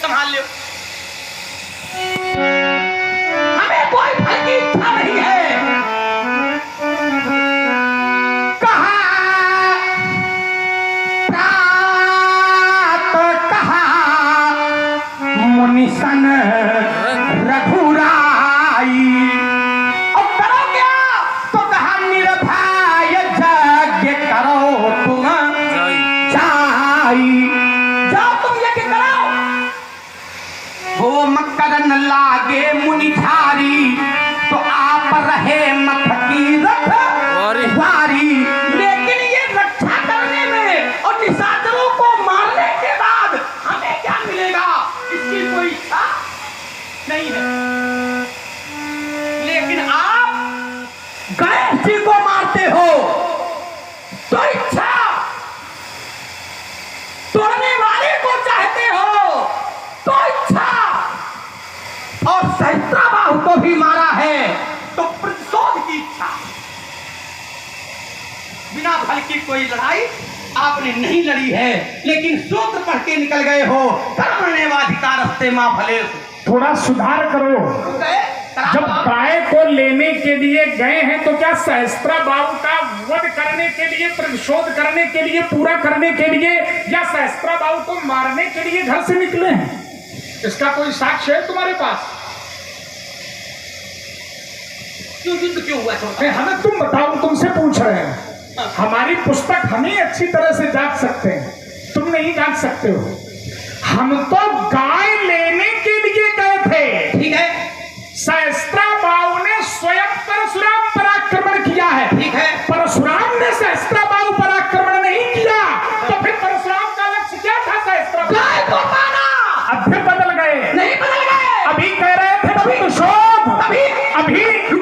संभाल लो। हमें कोई फल की इच्छा नहीं है। मुनिसन रघुराई और करो क्या? तो कहा निर्भय यज्ञ करो तुम जाई। जाओ तुम यज्ञ करो। वो मकरन लागे मुनिधारी तो आप रहे मथ की रखवारी। लेकिन ये रक्षा करने में और निशाचरों को मारने के बाद हमें क्या मिलेगा, इसकी कोई इच्छा नहीं है। लेकिन आप गणेश जी को मारते हो तो इच्छा, तोड़ने वाले को चाहते हो तो इच्छा, और सहस्त्राबाहु को भी मारा है तो प्रतिशोध की इच्छा। बिना फल की कोई लड़ाई आपने नहीं लड़ी है, लेकिन सूत्र पढ़ के निकल गए हो। कर्मण्येवाधिकारस्ते मा फलेषु। थोड़ा सुधार करो। जब गाय को लेने के लिए गए हैं तो क्या सहस्त्राबाहु का वध करने के लिए, प्रतिशोध करने के लिए, पूरा करने के लिए, या सहस्त्राबाहु को मारने के लिए घर से निकले हैं? इसका कोई साक्ष्य है तुम्हारे पास? क्यों युद्ध क्यों हुआ? हमें तुम बताओ, तुमसे पूछ रहे हैं। हमारी पुस्तक हम ही अच्छी तरह से जांच सकते हैं, तुम नहीं जांच सकते हो। हम तो गाय लेने के लिए गए थे, ठीक है। सहस्त्राबाहु ने स्वयं परशुराम पर आक्रमण किया है, ठीक है। परशुराम ने सहस्त्राबाहु पर आक्रमण नहीं किया, तो फिर परशुराम का लक्ष्य क्या था? सहस्त्राबाहु गाय को मारना। अब फिर बदल गए, नहीं बदल गए। अभी कह रहे थे प्रतिशोध,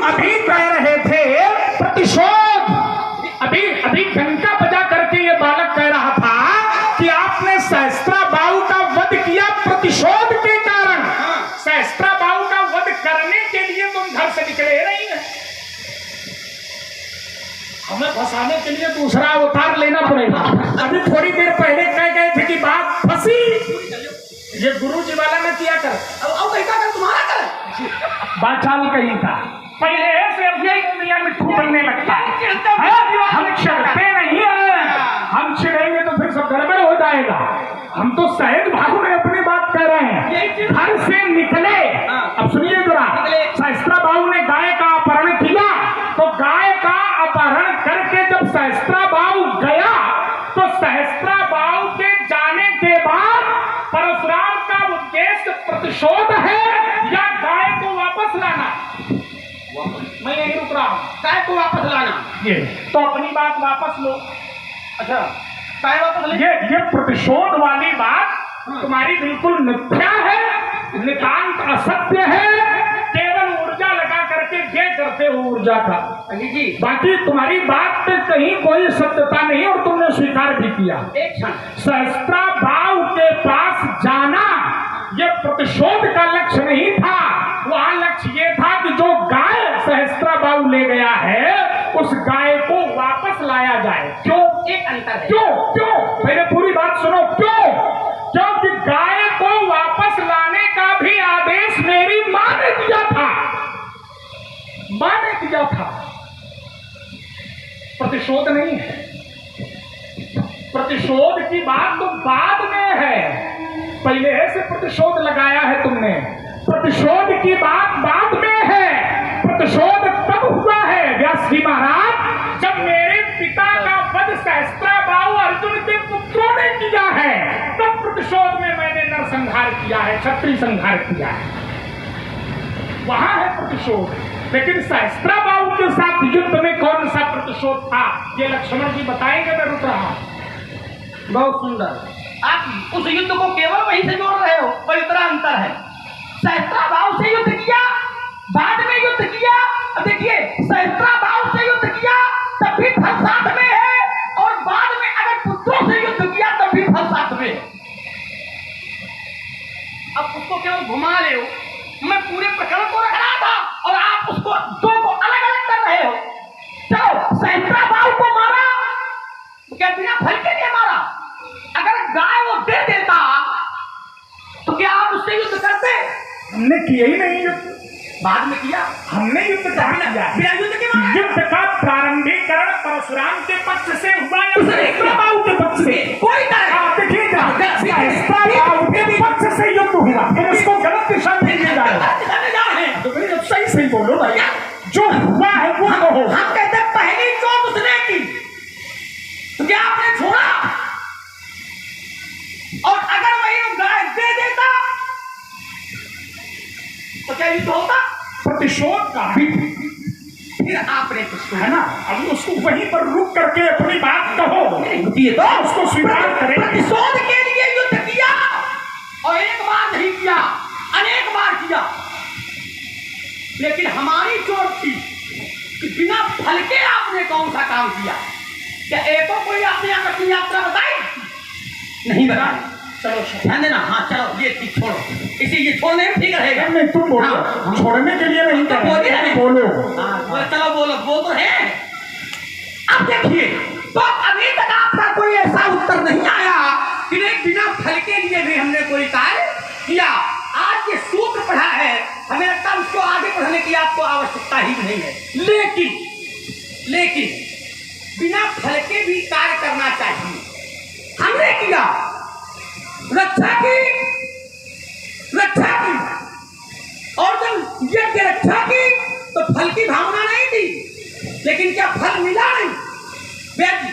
अभी कह रहे थे प्रतिशोध। अभी घंटा बजा करके ये बालक कह रहा था कि आपने सहस्त्राबाहु का वध किया प्रतिशोध के कारण। सहस्त्राबाहु का वध करने के लिए तुम घर से निकले नहीं है। हमें फंसाने के लिए दूसरा अवतार लेना पड़ेगा। अभी थोड़ी देर पहले कह गए थे कि बात फंसी। ये गुरु जी वाला न किया कर, अब कैसा कर तुम्हारा कर। बाचाल कहीं था पहले से दुनिया में खूब बनने लगता है। हम चिढ़ते नहीं है, हम चिढ़ेंगे तो फिर सब गड़बड़ हो जाएगा। हम तो सहस्त्राबाहु में अपनी बात कह रहे हैं। घर से निकले, अब सुनिए जरा। सहस्त्राबाहु ने गाय का अपहरण किया, तो गाय का अपहरण करके जब सहस्त्राबाहु गया तो सहस्त्राबाहु के जाने के बाद परशुराम का उद्देश्य प्रतिशोध है या गाय को वापस लाना? मैं यही रुक रहा हूं। गाय को वापस लाना। ये तो अपनी बात वापस लो। अच्छा, गाय वापस ले। ये प्रतिशोध वाली बात तुम्हारी बिल्कुल मिथ्या है, नितांत असत्य है। केवल ऊर्जा लगा करके ये करते हो ऊर्जा का। जी, बाकी तुम्हारी बात पे कहीं कोई सत्यता नहीं और तुमने स्वीकार भी किया। एक क्षण। सहस्त्राबाहु के पास जाना ये प्रतिशोध का लक्ष्य नहीं था। वहां लक्ष्य ये था कि जो गाय सहस्त्राबाहु ले गया है उस गाय को वापस लाया जाए। क्यों? एक अंतर है। क्यों? पहले पूरी बात सुनो। क्यों? क्योंकि गाय को वापस लाने का भी आदेश मेरी मां ने दिया था। प्रतिशोध नहीं है। प्रतिशोध की बात तो बाद में है, पहले से प्रतिशोध लगाया है तुमने। प्रतिशोध की बात बाद में है। प्रतिशोध तब हुआ है व्यास जी महाराज जब मेरे पिता का वध सहस्त्राबाहु अर्जुन के पुत्रों ने किया है, तब प्रतिशोध में मैंने नरसंहार किया है, क्षत्रिय संहार किया है, वहां है प्रतिशोध। लेकिन सहस्त्राबाहु के साथ युद्ध में कौन सा प्रतिशोध था ये लक्ष्मण जी बताएंगे। मैं रुक रहा हूं। बहुत सुंदर। आप उस युद्ध को केवल वहीं से जोड़ रहे हो, पर इतना अंतर है। सहस्त्राबाहु से युद्ध किया, बाद में युद्ध किया। अब देखिए, सहस्त्राबाहु से युद्ध किया तब भी फल साथ में है, और बाद में अगर पुत्रों से युद्ध किया तब भी फल साथ में है। अब उसको केवल घुमा ले हो। मैं पूरे प्रकरण को रख रहा था और आप उसको दो को अलग अलग कर रहे हो। चलो, सहस्त्राबाहु को मारा तो क्या बिना फल के लिए मारा? अगर गाय वो दे देता तो क्या आप हमने किया ही नहीं युद्ध, बाद में किया। हमने युद्ध कहाँ किया? बिना युद्ध के मारा? युद्ध का प्रारंभिकरण परशुराम के पक्ष से हुआ या सहस्त्रबाहु के पक्ष से? कोई तरह देखिएगा, सहस्त्रबाहु के पक्ष से युद्ध हुआ। तुम इसको गलत दिशा में ले जा रहे हैं। तो भाई सही सही बोलो भाई, जो हुआ है वो कहो। हम कहते हैं पहली चोट उसने की तो क्या आपने छोड़ा? और अगर वही गाय दे देता तो क्या युद्ध होता? प्रतिशोध का फिर आपने कुछ है ना, अब उसको वहीं पर रुक करके अपनी बात कहो, ये तो उसको स्वीकार करें। प्रतिशोध के लिए युद्ध किया और एक बार नहीं किया, अनेक बार किया, लेकिन हमारी चोट थी कि बिना फल के आपने कौन सा काम किया? क्या एको कोई आपने अपनी यात्रा बताई? नहीं बताई। चलो ध्यान देना। हाँ चलो ये ठीक छोड़ो, इसी ये छोड़ने में ठीक रहेगा। नहीं तुम बोलो। हाँ, छोड़ने के लिए नहीं तो बोलिए, बोलो। हाँ चलो बोलो, बोल तो है। अब देखिए, तो अभी तक आपका कोई ऐसा उत्तर नहीं आया कि नहीं बिना फल के लिए भी हमने कोई कार्य किया। आज ये सूत्र पढ़ा है, हमें लगता है उसको आगे पढ़ने की आपको आवश्यकता ही नहीं है। लेकिन बिना फल के भी कार्य करना चाहिए। हमने किया, रक्षा की, और जब यज्ञ रक्षा की तो फल की भावना नहीं थी, लेकिन क्या फल मिला? नहीं व्याजी,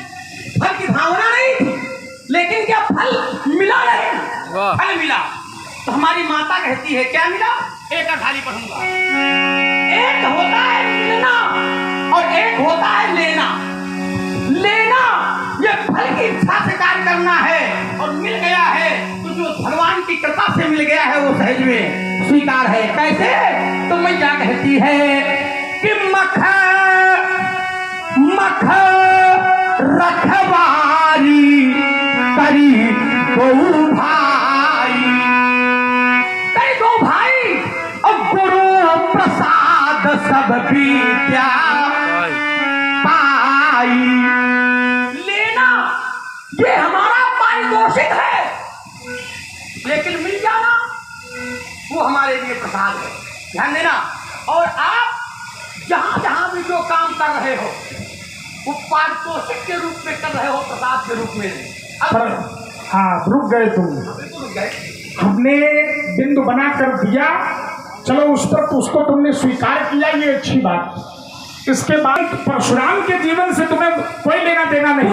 फल की भावना नहीं थी, लेकिन क्या फल मिला? नहीं, फल मिला। तो हमारी माता कहती है क्या मिला? एक अखाली पढ़ूंगा। एक होता है मिलना और एक होता है लेना। ये फल की इच्छा से कार्य करना है, और मिल गया है तो जो भगवान की कृपा से मिल गया है वो सहज में स्वीकार है। कैसे? तो मैया कहती है कि मख रखवारी करी दो भाई और गुरु प्रसाद सब विद्या पाई। लेना ये हमारा पारितोषिक है, लेकिन मिल जाना वो हमारे लिए प्रसाद है। ध्यान देना। और आप जहां जहां भी जो काम कर रहे हो वो पारितोषिक के रूप में कर रहे हो, प्रसाद के रूप में नहीं। हाँ रुक गए तुम, रुक गए। हमने बिंदु बना कर दिया, चलो उस पर तो उसको तुमने स्वीकार किया, ये अच्छी बात। इसके बाद परशुराम के जीवन से तुम्हें कोई लेना देना नहीं।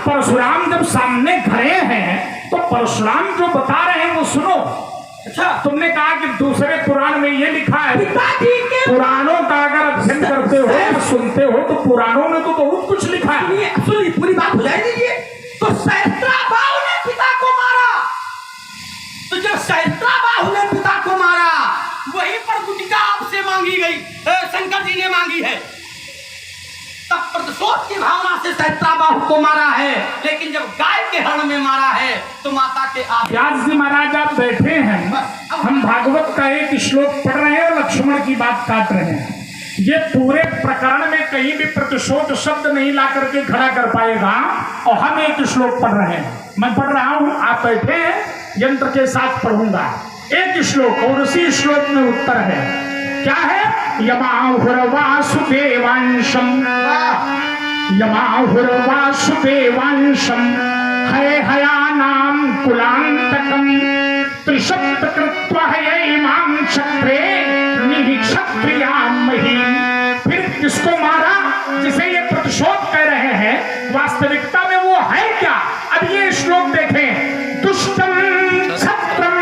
परशुराम जब सामने खड़े हैं तो परशुराम जो बता रहे हैं वो सुनो। अच्छा, तुमने कहा कि दूसरे पुराण में ये लिखा है। पुराणों का अगर अध्ययन करते हो या सुनते हो तो पुराणों में तो बहुत कुछ लिखा है। सुनिए, पूरी बात हो जाए दीजिए। तो सहस्त्रबाहु ने पिता को मारा, तो जब सहस्त्रबाहु ने पिता को मारा वहीं पर गुटिका आपसे मांगी गई, शंकर जी ने मांगी है। तब प्रतिशोध की भावना से सहस्त्रबाहु को मारा है, लेकिन जब गाय के हरण में मारा है तो माता के व्यास जी महाराज आप बैठे हैं, हम भागवत का एक श्लोक पढ़ रहे हैं और लक्ष्मण की बात काट रहे हैं। ये पूरे प्रकरण में कहीं भी प्रतिशोध शब्द नहीं ला करके खड़ा कर पाएगा, और हम एक श्लोक पढ़ रहे हैं। मैं पढ़ रहा हूं, आप बैठे हैं, यंत्र के साथ पढ़ूंगा एक श्लोक, और उसी श्लोक में उत्तर है। क्या है? यमाहुर्वासुदेवांशम हरे हयानाम कुलांतकम त्रिशब्द कृत्वा हयैमां क्षत्रे निक्षत्रियामहि। फिर किसको मारा? जिसे ये प्रतिशोध कह रहे हैं, वास्तविकता में वो है क्या? अब ये श्लोक देखें। दुष्टम क्षत्रम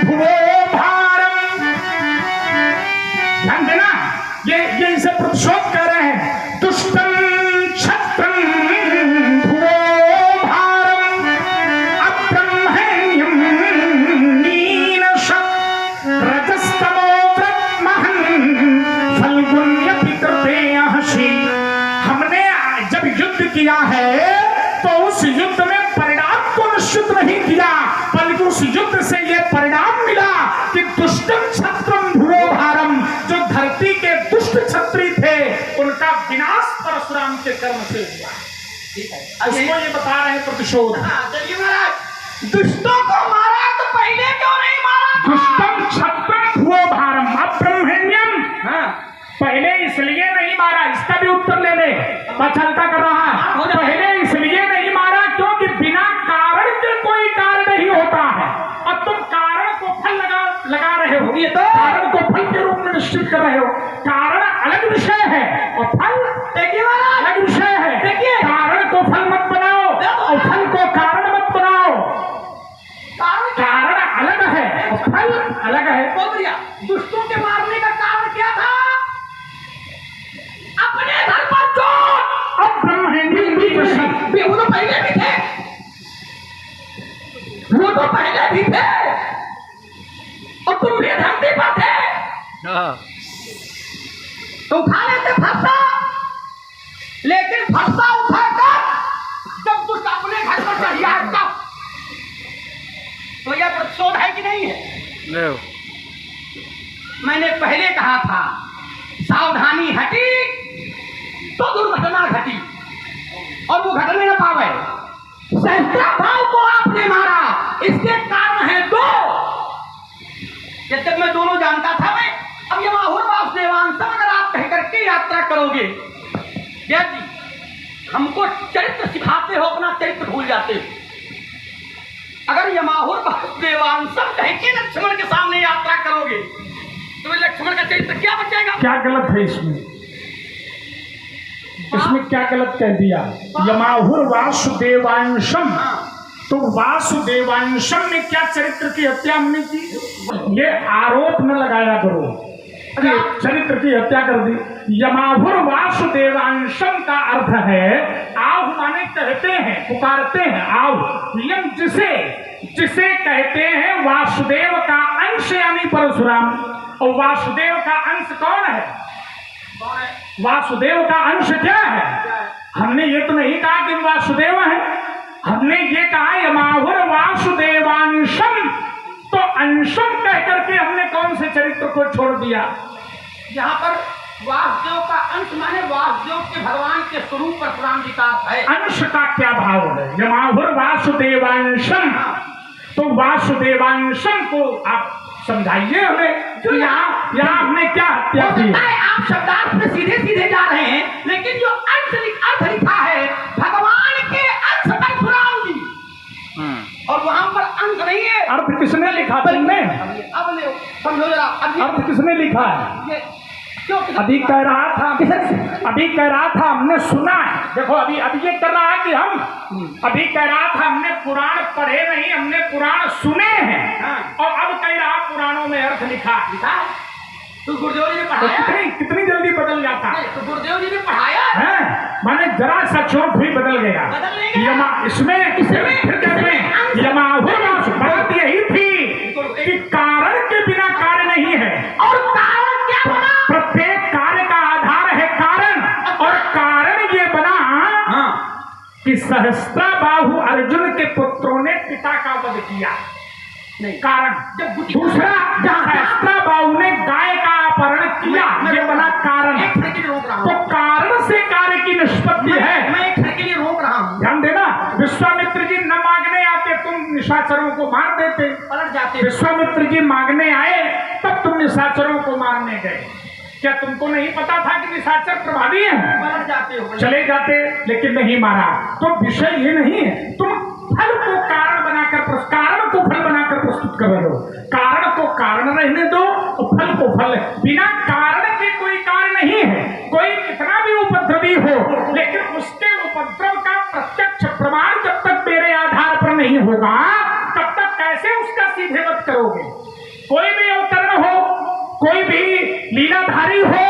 भुवो भारम। ध्यान देना, ये इसे प्रतिशोध कह रहे हैं। दुष्टम क्षत्रम भुवो भारम अब्रह्मण्यम नीनशत् रजस्तमो ब्रह्महन् फल्गुन्य पितृतेयहसि। हमने जब युद्ध किया है तो उस युद्ध में परिणाम को निश्चित नहीं किया, बल्कि उस युद्ध से यह परिणाम मिला कि दुष्टम क्षत्रम भुवो भारम, जो धरती के दुष्ट क्षत्रिय थे उनका विनाश परशुराम के कर्म से हुआ। ठीक है, उसको ये बता रहे हैं प्रतिशोध। चलिए महाराज, दुष्टों को मारा तो पहले क्यों नहीं मारा? दुष्टम इसलिए नहीं मारा, इसका भी उत्तर ले ले, पछलता कर रहा है। पहले इसलिए नहीं मारा क्योंकि बिना कारण के कोई कार्य नहीं होता है। अब तुम कारण को फल लगा रहे हो, ये तो कारण को फल के रूप में निश्चित कर रहे हो। कारण अलग विषय है और फल देखिए महाराज, अलग विषय है। देखिए, कारण को फल मत बनाओ और फल को कारण मत बनाओ। कारण अलग है और फल अलग है। बहुत बढ़िया। दुष्टों के मारने का कारण क्या था? अपने घर पर चोर। अब ब्रह्मणी वो तो पहले भी थे, वो तो पहले भी थे, और तुम बेधर्मी पर थे तो उठा लेते फरसा। लेकिन फरसा उठाकर जब दुष्ट अपने घर पर चढ़ जाए तब तो यह प्रतिशोध है कि नहीं है? मैंने पहले कहा था सावधानी हटी तो दुर्घटना घटी, और वो घटने न पावे। सहस्त्राभाव को आपने मारा, इसके कारण है दो। जब तक मैं दोनों जानता था मैं, अब ये माहौल वासुदेवांशम अगर आप कह करके यात्रा करोगे, जय जी हमको चरित्र सिखाते हो, अपना चरित्र भूल जाते हो। अगर यमाहुर वासुदेवांशम कह के लक्ष्मण के सामने यात्रा करोगे तो लक्ष्मण का चरित्र क्या बचेगा? क्या गलत है इसमें? इसमें क्या गलत कह दिया? यमाहुर वासुदेवांशम, तो वासुदेवांशम में क्या चरित्र की हत्या हमने की? ये आरोप न लगाया करो, अरे चरित्र की हत्या कर दी। यमाहुर वासुदेवांशम का अर्थ है आव माने कहते हैं, पुकारते हैं आव। यम जिसे कहते हैं वासुदेव का अंश यानी परशुराम। और वासुदेव का अंश कौन है? वासुदेव का अंश क्या है? हमने ये तो नहीं कहा कि वासुदेव है, हमने ये कहा यमाहुर वासुदेवांशम। तो अंशम कह करके हमने कौन से चरित्र को छोड़ दिया? यहाँ पर वासुदेव का अंश माने वासुदेव के भगवान के स्वरूप परशुराम जी का है। अंश का क्या भाव है? यमाहुर वासुदेवांशम, तो वासुदेवांशम को आप समझाइए हमें। तो यहाँ हमने क्या हत्या की? आप शब्दार्थ में सीधे सीधे जा रहे हैं, लेकिन जो अर्थ लिखा है भगवान के अंश परशुराम जी, और वहां पर अंश नहीं है। अर्थ किसने लिखा? तुमने? अब ले समझो जरा, अर्थ किसने लिखा है? अभी कह रहा था हमने सुना है। देखो अभी ये कर रहा है कि हम अभी कह रहा था हमने पुराण पढ़े नहीं, हमने पुराण सुने हैं। और अब कह रहा पुराणों में अर्थ लिखा तो गुरुदेव जी ने पढ़ाया। कितनी जल्दी बदल जाता है? तो गुरुदेव जी ने पढ़ाया है, माने जरा सा चोट भी बदल गया। इसमें फिर कहते हैं यमाहुर बात यही थी कि कारण के बिना कार्य नहीं है, और कारण क्या बना? प्रत्येक कार्य का आधार है कारण, और कारण ये बना कि सहस्त्राबाहु अर्जुन के पुत्रों ने पिता का वध किया। नहीं कारण। जब दूसरा सहस्त्राबाहु ने गाय का अपहरण किया, ये बना कारण। तो कारण से कार्य की निष्पत्ति है। मैं एक के लिए रोक रहा हूँ, ध्यान देना। विश्वामित्र जी न मांगने आते, तुम निशाचरों को मार देते, पलट जाते। विश्वामित्र जी मांगने आए तब तुम निशाचरों को मारने गए। क्या तुमको नहीं पता था कि निशाचर प्रभावी है? पलट जाते हो, चले जाते, लेकिन नहीं मारा। तो विषय ये नहीं है, तुम फल को कारण बनाकर कारण को फल बनाकर प्रस्तुत कर रहे हो। कारण को कारण रहने दो और फल को फल। बिना कारण के कोई कार्य नहीं है। कोई कितना भी उपद्रवी हो, लेकिन उसके उपद्रव का प्रत्यक्ष प्रमाण जब तक मेरे आधार पर नहीं होगा तब तक कैसे उसका सीधे वध करोगे? कोई भी अवतरण हो, कोई भी लीलाधारी हो,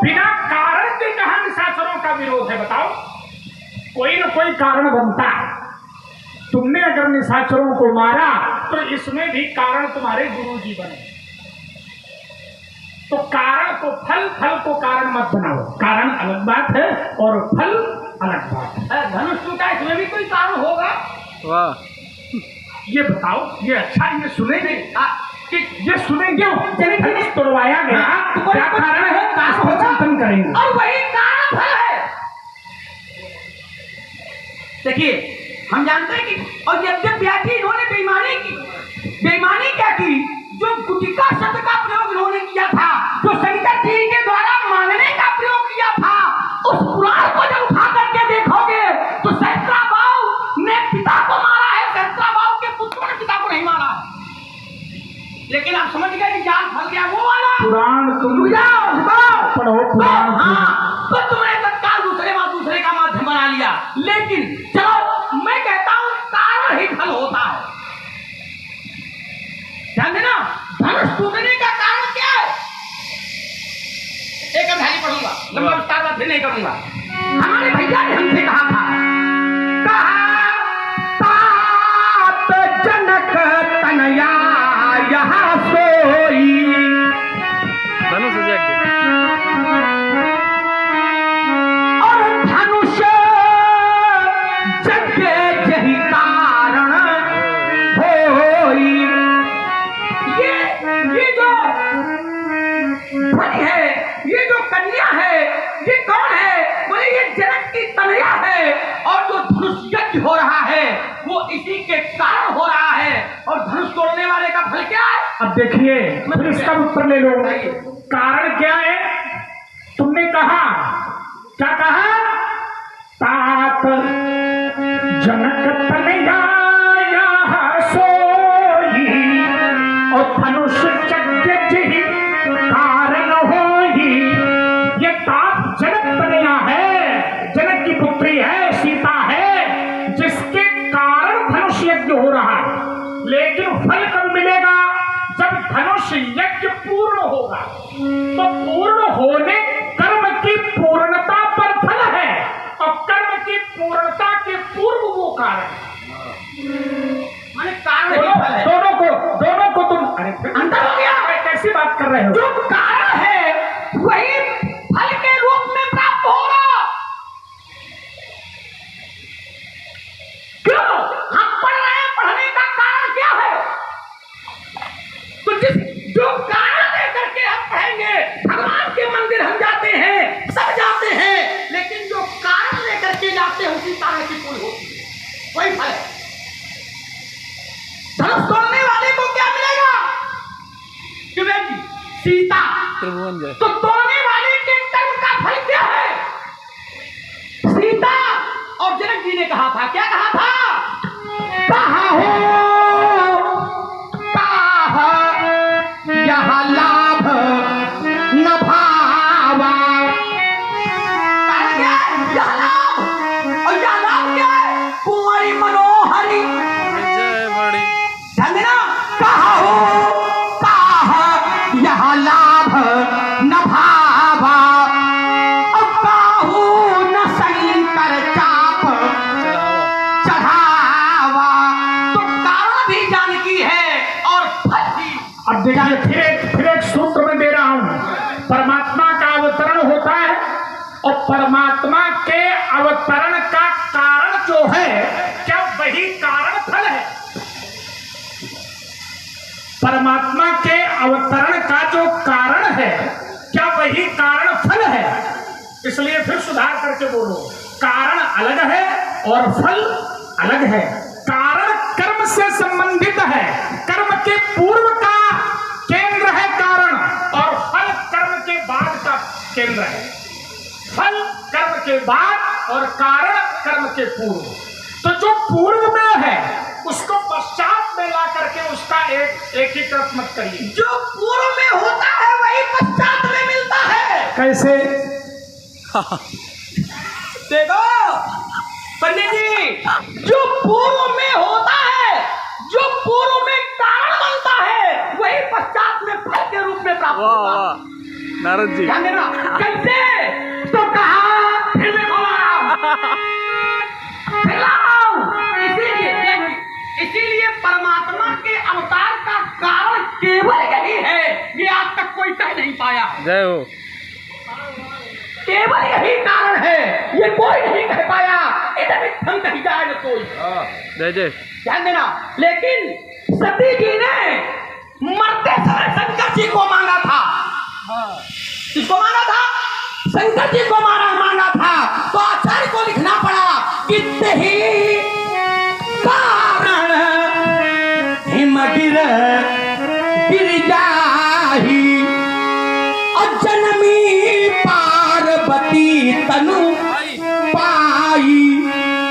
बिना कारण के कहां निशाचरों का विरोध है? बताओ। कोई न कोई कारण बनता है। तुमने अगर निशाचरों को मारा तो इसमें भी कारण तुम्हारे गुरु जी बने। तो कारण को फल, फल को कारण मत बनाओ। कारण अलग बात है और फल अलग बात है। धनुष टूटा, इसमें भी कोई कारण होगा? वाह, ये बताओ, ये अच्छा ये सुनेंगे कि ये सुनेंगे धनुष तोड़वाया गया, क्या कारण है? चिंतन करेंगे और वही कारण फल है। देखिए हम जानते हैं कि और जब व्याधि इन्होंने बेईमानी क्या की? जो गुटिका शब्द का प्रयोग इन्होंने किया था, जो शंकर जी के द्वारा मांगने का प्रयोग लेकिन आप समझ गए कि जाल फंस गया वो वाला पुराण तुम रुक जाओ, रुको। पढ़ो पुराण हाँ, तो तुमने तत्काल दूसरे का माध्यम बना लिया। लेकिन चलो मैं कहता हूं कारण ही फल होता है। ध्यान देना, धनुष टूटने का कारण क्या है? एक अध्याय पढ़ूंगा, लंबा विस्तार बात फिर नहीं करूंगा। हमारे भैया ने हमसे कहा था, तात जनक तनया यहाँ सोई, और धनुष जग यही कारण होई। ये जो ध्वनि है, ये जो कन्या है, ये कौन है? बोले ये जनक की तनया है, और जो धनुष यज्ञ हो रहा है वो इसी के कारण हो रहा है। और धनुष तोड़ने वाले का फल क्या है? अब देखिए, फिर इसका उत्तर ले लो। कारण क्या है? तुमने कहा, क्या कहा? तात जनक तनया यहाँ सोई, और धनुष यज्ञ यही कारण होई। ये तात जनक तनया है, जनक की पुत्री है, सीता है, जिसके कारण धनुष यज्ञ हो रहा है। लेकिन फल कब मिलेगा? जब धनुष यज्ञ पूर्ण होगा। तो पूर्ण होने, कर्म की पूर्णता पर फल है, और कर्म की पूर्णता के पूर्व वो कारण। माने कारण ही फल है। दोनों को तुम अंतर हो गया। कैसी बात कर रहे हो? जो कारण है वही फल के रूप में प्राप्त होगा। क्यों? हम पढ़ रहे हैं, पढ़ने का कारण क्या है? तो जो कारण लेकर के हम पढ़ेंगे, भगवान के मंदिर हम जाते हैं, सब जाते हैं, लेकिन जो कारण लेकर के जाते हैं उसी तरह की फल होती है, वही फल है। धनुष तोड़ने वाले को क्या मिलेगा? सीता। तो तोड़ने वाले के कर्म का फल क्या है? सीता। और जनक जी ने कहा था, क्या कहा था? कहा हो कहा यह लाभ न भावा। क्या है? यह लाभ, और यह लाभ क्या है? कुंवरी मनोहरी। ध्यान देना, कहा हो यह लाभ न भावा, और काहू न शंकर चाप चढ़ावा। तो कारण भी जानकी है और फल भी। अब देखिए, फिर एक सूत्र में दे रहा हूं। परमात्मा का अवतरण होता है, और परमात्मा के अवतरण का कारण जो है, क्या वही कारण फल है? परमात्मा के अवतरण का जो कारण है, क्या वही कारण फल है? इसलिए फिर सुधार करके बोलो, कारण अलग है और फल अलग है। कारण कर्म से संबंधित है, कर्म के पूर्व का केंद्र है कारण, और फल कर्म के बाद का केंद्र है। फल कर्म के बाद और कारण कर्म के पूर्व। तो जो पूर्व में है उसको पश्चात में ला करके उसका एकीकृत मत करिए। जो पूर्व में होता है वही पश्चात में मिलता है। कैसे? देखो पंडित जी, जो पूर्व में होता है, जो पूर्व में कारण बनता है, वही पश्चात में फल के रूप में प्राप्त होगा। नारद जी, ध्यान देना। कैसे? तो कहा, फिर देखो इसीलिए परमात्मा के अवतार का कारण केवल यही है। ये आज तक कोई कह नहीं पाया। जय हो। केवल यही कारण है, ये कोई नहीं कह पाया। इधर हम कहीं जाए न कोई। जय जय। ध्यान देना। लेकिन सती जी ने मरते समय शंकर जी को मांगा था। किसको मांगा था? शंकर जी को मांगा था। तो आचार्य को लिखना पड़ा कि तेहि कारण हिमगिर गिर जाही, और जनमी पार्वती तनु पाई,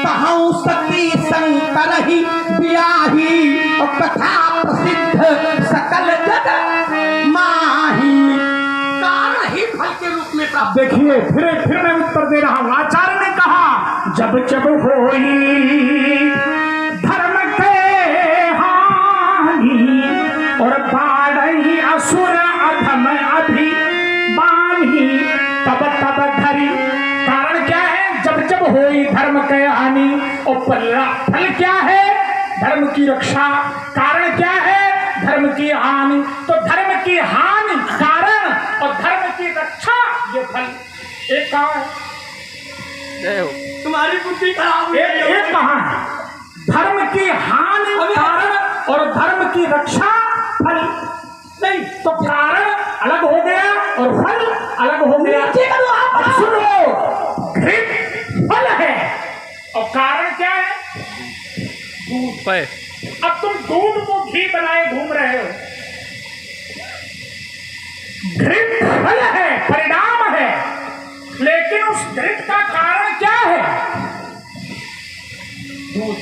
कहूँ सती शंकर ही ब्याही, और कथा प्रसिद्ध सकल अब देखिए फिर मैं उत्तर दे रहा हूं। आचार्य ने कहा जब जब होई धर्म के हानि और बाढ़ई असुर अधम अभी बानी तब तब धरी। कारण क्या है? जब जब होई धर्म के हानि और फल क्या है? धर्म की रक्षा। कारण क्या है? धर्म की हानि। तो धर्म की हानि कारण और धर्म की रक्षा ये फल। एक कहाँ है? जय हो। तुम्हारी बुद्धि खराब है। एक कहाँ है? धर्म की हानि कारण और धर्म की रक्षा फल। नहीं तो कारण अलग हो गया और फल अलग हो गया। अब सुनो, घृत फल है और कारण क्या है? दूध। पे अब तुम दूध को घी बनाए घूम रहे हो। घृत फल है, परिणाम है, लेकिन उस घृत का कारण क्या है? दूध।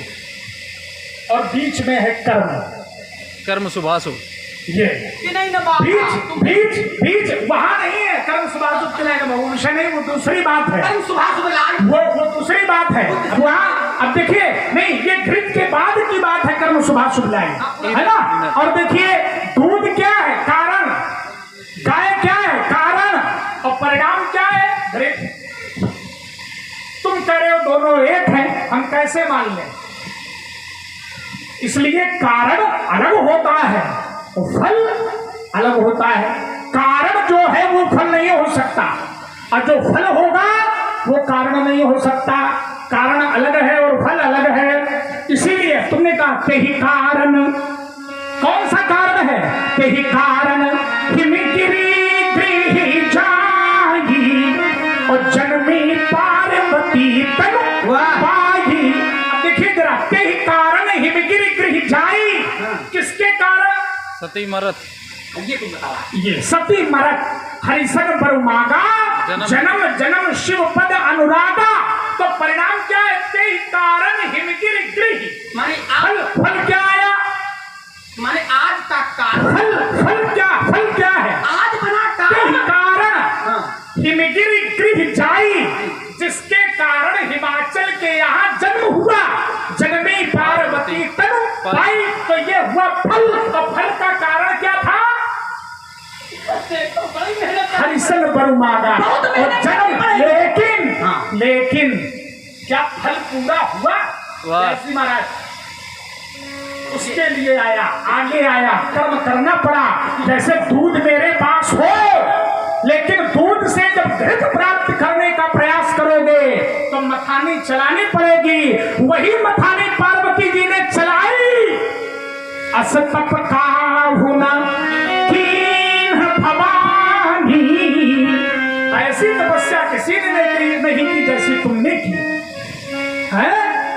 और बीच में है कर्म। कर्म सुभाषु। ये नहीं ना बात बीच वहां नहीं है। कर्म सुभाषु चलेगा वो विषय नहीं, वो दूसरी बात है। कर्म सुभाषु वो दूसरी बात है। वहाँ अब देखिए, नहीं ये घृत के बाद की बात है कर्म सुभाषु है ना। और देखिए दूध क्या है? कारण। गाय क्या है? कारण। और परिणाम क्या है? घृत। तुम कह रहे हो दोनों एक है, हम कैसे मान लें? इसलिए कारण अलग होता है और फल अलग होता है। कारण जो है वो फल नहीं हो सकता और जो फल होगा वो कारण नहीं हो सकता। कारण अलग है और फल अलग है। इसीलिए तुमने कहा ते ही कारण। कौन सा कारण है? ते ही कारण हिमगिरी गृह जाई और जन्मी पार्वती तनु पाई। अब देखिए जरा, ते ही कारण हिमगिरी गृह जाई। किसके कारण? सती मरत। ये तुम बताओ। ये सती मरत हरिसन बरुमागा जन्म जन्म शिव पद अनुरागा। तो परिणाम क्या है? ते कारण हिमगिर गृह। माने फल क्या आया? माने आज का कारण। फल क्या है? आज बना कारण हिमगिर गृह जाई, जिसके कारण हिमाचल के यहाँ जन्म हुआ। जन्मी पार्वती तनु पाई। तो ये हुआ फल। तो फल का कारण क्या था? हरिसन बरुमागा और जन्म। लेकिन क्या फल पूरा हुआ? जैसी महाराज उसके लिए आया, आगे आया, कर्म करना पड़ा। जैसे दूध मेरे पास हो, लेकिन दूध से जब घृत प्राप्त करने का प्रयास करोगे तो मथानी चलानी पड़ेगी। वही मथानी पार्वती जी ने चलाई। असतप का होना भवानी। ऐसी तपस्या किसी ने नहीं की जैसी तुमने की है।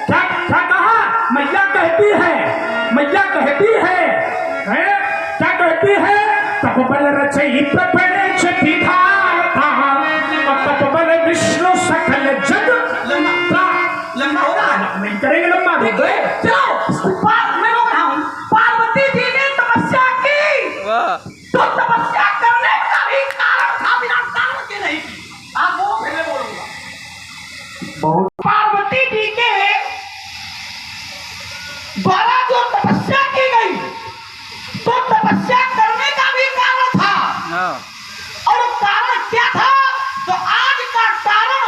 क्या कहा? मैया कहती है, क्या कहती है? तपबल रचयि प्रपंच विधाता और तपबल विष्णु सकल जग। लंबा हो रहा है। नहीं करेंगे लंबा। पार्वती जी ने तपस्या की। तो तपस्या करने का भी कारण था, बिना कारण के नहीं। आप वो मैं बोलूंगा। पार्वती जी के द्वारा जो तपस्या की गई, तो तपस्या करने का भी कारण था। और कारण क्या था? तो आज का कारण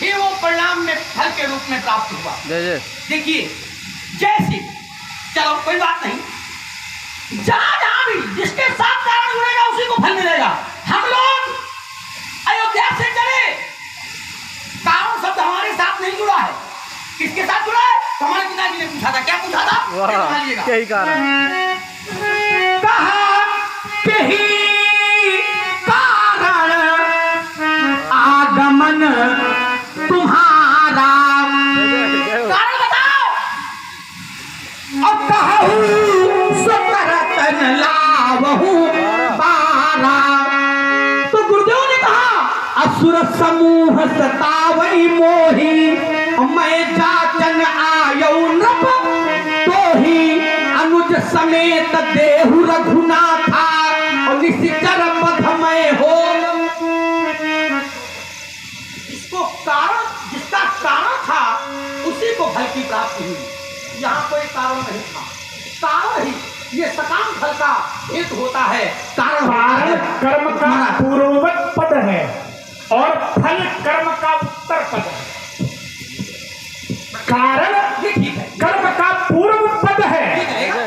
ही वो परिणाम में फल के रूप में प्राप्त हुआ। देखिए जैसे, चलो कोई बात नहीं, जहां भी जिसके साथ कारण जुड़ेगा उसी को फल मिलेगा। हम लोग अयोध्या से चले, कारण शब्द हमारे साथ नहीं जुड़ा है। किसके साथ जुड़ा है? हमारे पिताजी ने पूछा था। क्या पूछा था? यही कारण। कहा यही कारण आगमन तुम्हारा। कारण बताओ। अब तो गुरुदेव ने कहा असुर समूह सतावई मोही, मैं जाचन आयो नभ तो ही अनुज समेत देहु रघुनाथा और निशिचर पथ में हो। फल की प्राप्ति हुई। यहाँ कोई कारण नहीं था, कारण ही ये सकाम फल का हेतु होता है। कारण कर्म का पूर्ववत पद है और फल कर्म का उत्तर पद है। कारण ये ठीक है, कर्म का पूर्व पद है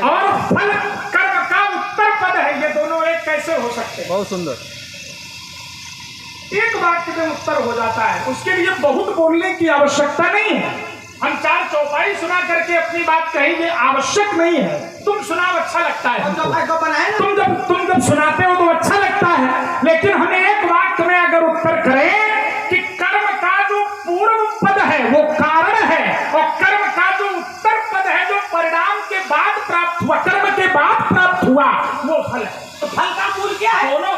और फल कर्म का उत्तर पद है। ये दोनों एक कैसे हो सकते हैं? बहुत सुंदर। एक वाक्य में उत्तर हो जाता है, उसके लिए बहुत बोलने की आवश्यकता नहीं है। हम चार चौपाई सुना करके अपनी बात कहेंगे, आवश्यक नहीं है। तुम सुनाओ, अच्छा लगता है हमको। तुम जब सुनाते हो तो अच्छा लगता है, लेकिन हमें एक वाक्य में अगर उत्तर करें कि कर्म का जो पूर्व पद है वो कारण है और कर्म का जो उत्तर पद है जो परिणाम के बाद प्राप्त हुआ, कर्म के बाद प्राप्त हुआ, वो फल है। तो फल का मूल क्या है? दोनों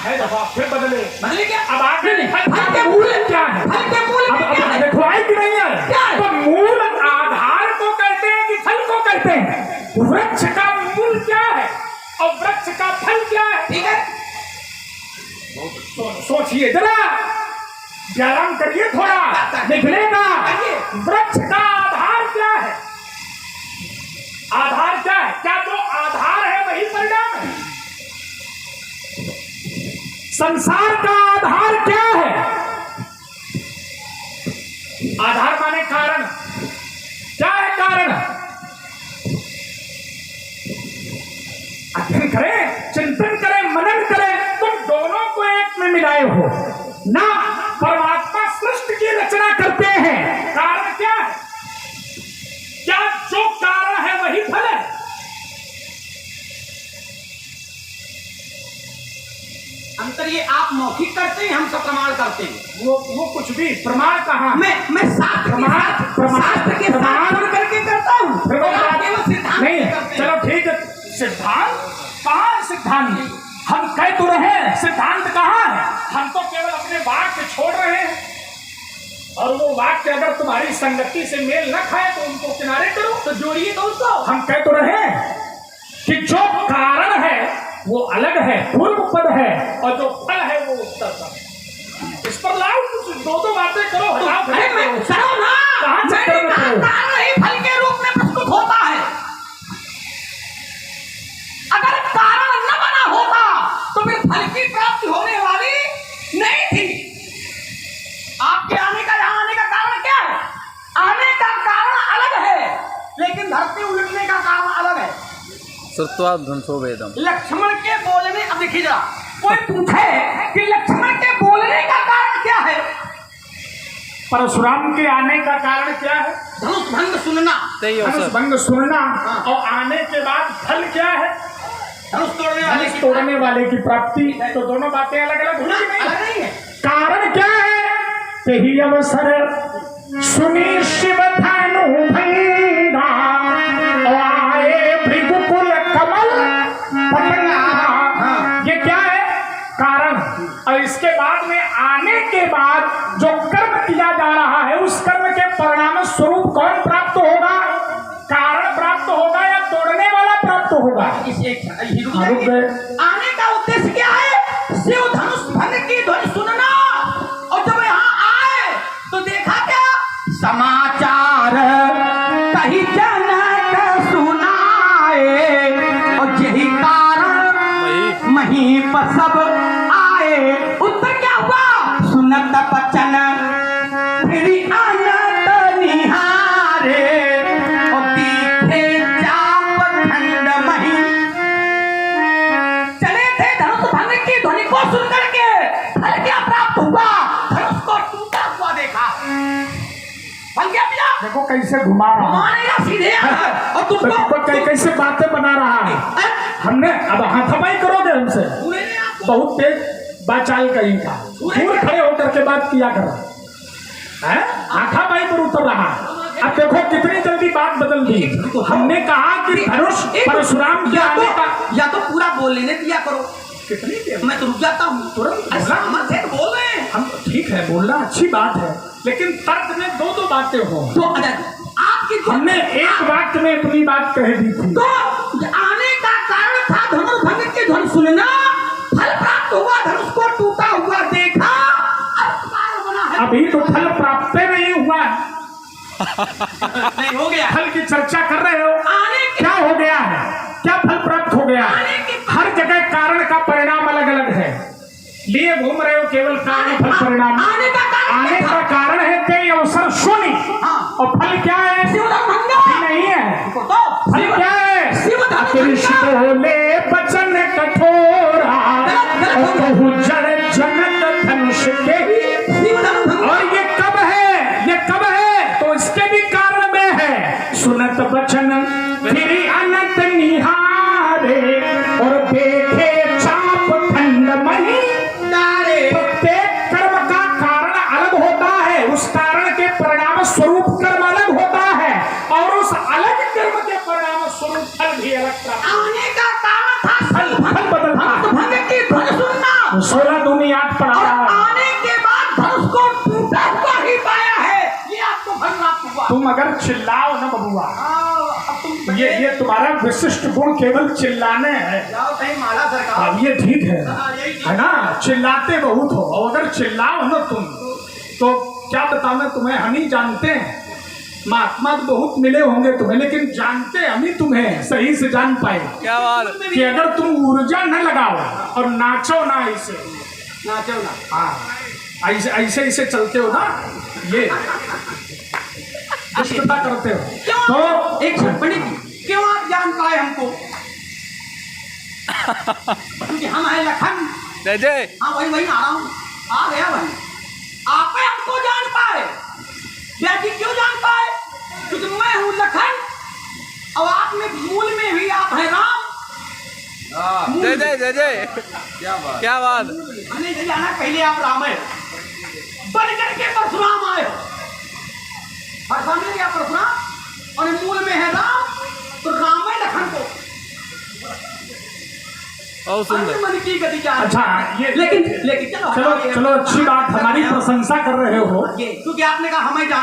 है जवाब, फिर बदले क्या? अब आगे फल के मूल क्या है? फल के मूल अब क्या है? देखो आई कि नहीं है? क्या है? तो मूल आधार को कहते हैं कि फल को कहते हैं? वृक्ष का मूल क्या है और वृक्ष का फल क्या है? ठीक है, सोचिए जरा, व्यायाम करिए थोड़ा, निकलेगा। वृक्ष का आधार क्या है? आधार क्या है? क्या जो आधार है वही परिणाम है? संसार का आधार क्या है? आधार माने कारण। क्या है कारण? अध्ययन करें, चिंतन करें, मनन करें, तुम दोनों को एक में मिलाए हो ना। परमात्मा सृष्टि की रचना करते हैं, कारण क्या है? क्या जो कारण है वही फल है? अंतर ये आप मौखिक करते हैं, हम सब प्रमाण करते हैं। वो कुछ भी प्रमाण कहाँ? मैं शास्त्र के साथ जुड़ करके करता हूँ, केवल सिद्धांत नहीं। करते हैं। चलो ठीक है, सिद्धांत कहाँ है? सिद्धांत हम कह तो रहे हैं, सिद्धांत कहाँ है? हम तो केवल अपने वाक्य छोड़ रहे हैं, और वो वाक्य अगर तुम्हारी संगति से मेल न खाए तो उनको किनारे करो, तो जोड़िए तो उसको। हम कह तो रहे हैं कि जो कारण है वो अलग है, पूर्व पद है, और जो फल है वो उत्तर पद है। इस पर लाओ, दो बातें करो, हटाओ, अरे मैं करो ना, कहाँ से मैंने करो? कहा कारण ही फल के रूप में प्रस्तुत होता है। अगर कारण न बना होता तो फिर फल की प्राप्ति होने वाली नहीं थी। आपके आने का, यहाँ आने का कारण क्या है? आने का कारण अलग है, लेकिन धरती उलटने का कारण अलग है। श्रुत्वाध्वंसो वेदम। लक्ष्मण के बोलने, अब देखिए जरा, कोई पूछे कि लक्ष्मण के बोलने का कारण क्या है? परशुराम के आने का कारण क्या है? धनुष भंग सुनना। धनुष भंग सुनना, और आने के बाद फल क्या है? धनुष तोड़ने वाले की प्राप्ति। तो दोनों बातें अलग अलग हुई नहीं है। कारण क्या है? यही अवसर सुनी शिव धनु भंगा, आए भृगुकुल कमल पतंगा। ये क्या है? कारण। और इसके बाद में आने के बाद जो कर्म किया जा रहा है, उस कर्म के परिणाम स्वरूप कौन प्राप्त होगा? कारण प्राप्त होगा या तोड़ने वाला प्राप्त होगा? आने का उद्देश्य क्या है? शिव धनुष भंग की ध्वनि सुनना। और जब यहाँ आए तो देखा क्या? समाचार कहीं जनक सुनाए, और यही कारण महीप सब आए। उत्तर क्या हुआ? सुनत बचन फिर आनत निहारे, और दिखे चाप खंड मही। चले थे धनुष भंग की ध्वनि को सुन करके, फल क्या प्राप्त हुआ? धनुष को टूटा हुआ देखा। फल क्या मिला? देखो कैसे घुमा रहा है, मानेगा सीधे। और तुमको कैसे बातें बना रहा है। हमने अब हाथापाई करोगे हमसे? बहुत तेज बाचाल कहीं का, दूर खड़े होकर के बात किया करो। हाथापाई पर उतर रहा है। अब देखो कितनी जल्दी बात बदल दी। हमने कहा कि धनुष परशुराम के आने का, या तो पूरा बोल लेने दिया करो। कितनी देर? मैं तो रुक जाता हूँ तुरंत। सामर्थ्य बोल रहे हैं हम। ठीक है, बोलना अच्छी बात है, लेकिन तर्क में दो बातें हो। तो आपकी हमने एक वाक्य में अपनी बात कह दी थी। तो आने का कारण था धनुष भंग की ध्वनि सुनना, फल प्राप्त हुआ, धनुष को टूटा हुआ देखा, बना है। अभी तो फल प्राप्त नहीं हुआ। नहीं हो गया। फल की चर्चा कर रहे हो, आने के क्या हो गया है, क्या फल प्राप्त हो गया है? हर जगह कारण का परिणाम अलग अलग है, लिए घूम रहे हो केवल कारण फल परिणाम। आने का कारण है ते अवसर शून्य, और फल क्या है? नहीं है। फल क्या है? कृष्ण बोले बचन कठोरा, कहूँ जड़ जनक धनुष के। और ये कब है? ये कब है? तो इसके भी कारण में है। सुनत बचन फिर अनंत निहारे, और देखे चाप ठंड मही डारे। प्रत्येक कर्म का कारण अलग होता है, उस कारण के परिणाम स्वरूप कर्म अलग होता है, और उस अलग कर्म के परिणाम स्वरूप फल भी अलग था। आने का कारण था फल बदलता है। भंग की ध्वनि सुनना। 16 दूनी 8 पढ़ा और रहा है। आने के बाद धनुष को टूटा हुआ ही पाया है, ये आपको भंग प्राप्त हुआ। तुम अगर चिल्लाओ ना बबुआ, अब तुम ये तुम्हारा विशिष्ट गुण केवल चिल्लाने हैं। जाओ कहीं माला सरकार। अब ये ठीक है यही है ना, चिल्लाते बहुत हो, और अगर चिल्लाओ ना तुम तो क्या बताऊं मैं तुम्हें, हम ही जानते हैं। महात्मा तो बहुत मिले होंगे तुम्हें, लेकिन जानते हम ही तुम्हें सही से जान पाए क्या बात। कि अगर तुम ऊर्जा न लगाओ और नाचो ना ऐसे, नाचो ना। हाँ ऐसे ऐसे ऐसे चलते हो ना, ये दुष्टता करते हो क्यों? तो एक पंडित जी, क्यों आप जान पाए हमको? क्योंकि हम है लखन। जय जय। हाँ वही आ रहा हूँ, आ गया वही। आप हमको जान पाए, जी क्यों जान पाए? क्योंकि मैं हूँ लखन, और आप में मूल में भी आप है राम। जय जय जय जय। क्या बात। हमने ये जाना पहले आप राम है, बन करके परशुराम आए हो। और सामने क्या परशुराम, और मूल में है राम, तो राम है लखन को। बहुत सुंदर। मन की गति क्या है? अच्छा ये लेकिन चलो चलो अच्छी बात, हमारी प्रशंसा कर रहे हो। क्योंकि आपने कहा हमें जान